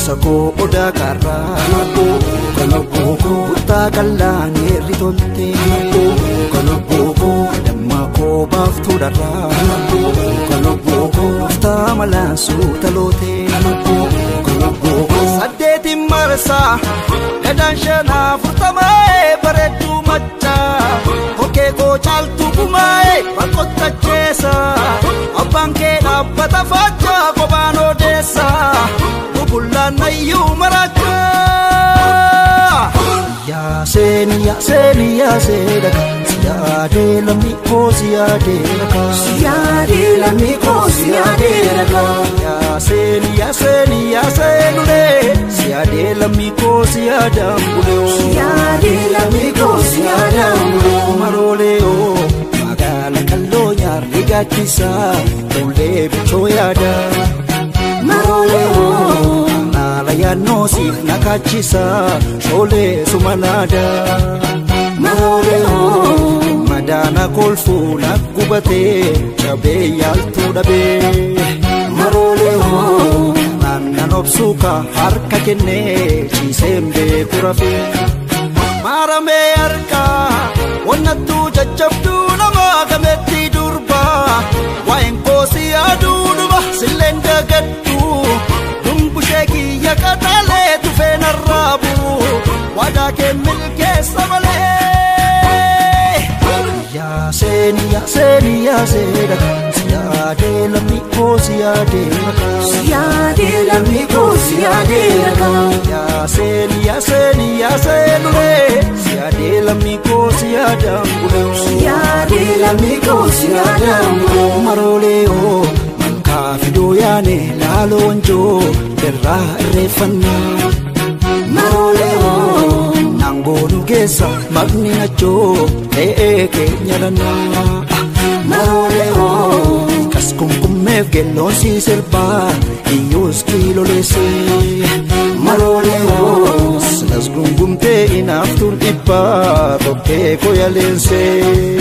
Dinqisaa Dabala Kutaa kallaan hirritolte damma koo baaftuu dharraa kutaa malaasuu taloote saddeetiin marsaa gadaan shanaa furtamaa'ee bareedduu machaa kokkee koo caaltuu kumaa'ee bakkoota keessa abbaan kee dhaabbata faachaa kophaan odeessaa bubbullaan nayyuu marachaa. Yaasee siyaade lammi koo siyaade raka lammi koo siyaade raka yaasee nulee siyaade lammi koo siyaada bulee lammi koo siyaada bulee marrolee magaala kalloo nyaarri gaachisaa tollee bichoo yaada marrolee Yaanoo siif nakachisa sholee sumanada marrolee madana kolfuu nakkubatee cabee yaaltuu dhabee marrolee naannan obsuuka harka kennee ciiseen beeku rafee maaramee harkaa wannattuu jajjabduu namaa gameettii durbaa waa'een koosii aduudhuma silleen dagaddu Busheki yakatale tufena rabu wadake milkeessa malee yaasee daka siyaade lammi koo siyaade raka lammi koo siyaade raka yaasee nulee siyaade lammi koo siyaada bulee lammi koo siyaada bulee marrolee Kaafidoo yaane laalonjoo irraa irreeffannaa marrolee naangoonu keessa maqni nachoo ta'ee keenya lannaa marrolee kas kunkummeef gelloon sii sirbaa iyyoos kiiloleessee marrolee silas gungumtee inaaftuun dhibbaa tokkee koyaleensee.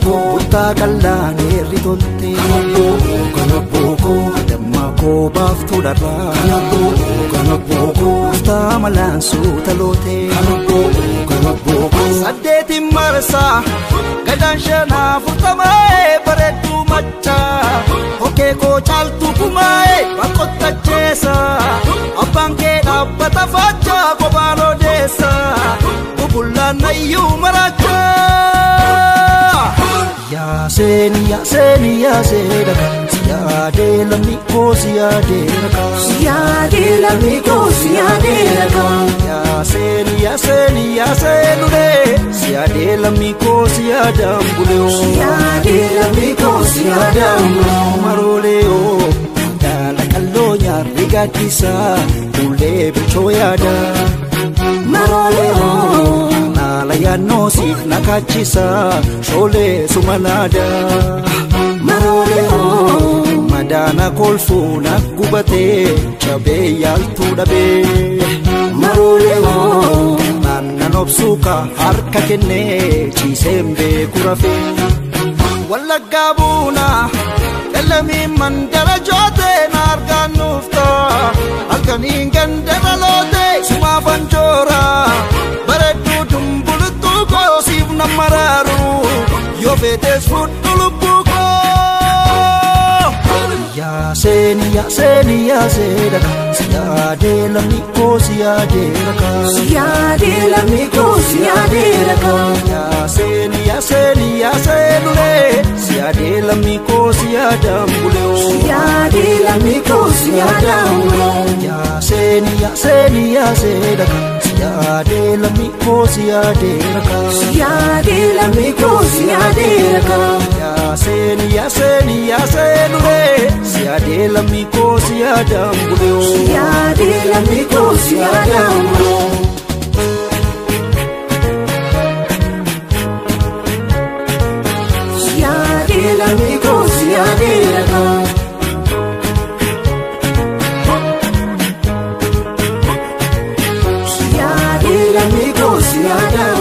Kutaa kallaan hirritolte damma koo baaftuu dharraa kutaa malaasuu taloote saddeetiin marsaa gadaan shanaa furtamaa'ee bareedduu machaa kokkee koo caaltuu kumaa'ee bakkoota keessa abbaan kee dhaabbata faachaa kophaan odeessaa bubbullaan nayyuu marachaa. Yaasee daka siyaade lammi koo siyaade raka lammi koo siyaade raka yaasee nulee siyaade lammi koo siyaada bulee lammi koo siyaada bulee marrolee magaala kalloo nyaarri gaachisaa tollee bichoo yaada marrolee Yaanoo siif nakachisa sholee sumanada marrolee madana kolfuu nakkubatee cabee yaaltuu dhabee marrolee naannan obsuuka harka kennee ciiseen beeku rafee wallaggaa buunaa qallamii mandara jootee naargaan nuuftaa halkaniin gandara lootee sumaafan jooraa bareedduu siif namararu yoo feetes fudhu lubbuu koo yaasee daka siyaade lammi koo siyaade raka lammi koo siyaade raka yaasee nulee siyaade lammi koo siyaada bulee lammi koo siyaada bulee yaasee daka siyaade lammi koo siyaade raka lammi koo siyaade raka yaasee nulee siyaade lammi koo siyaada bulee lammi koo siyaada bulee. Siyaade lammi koo siyaade yaadaan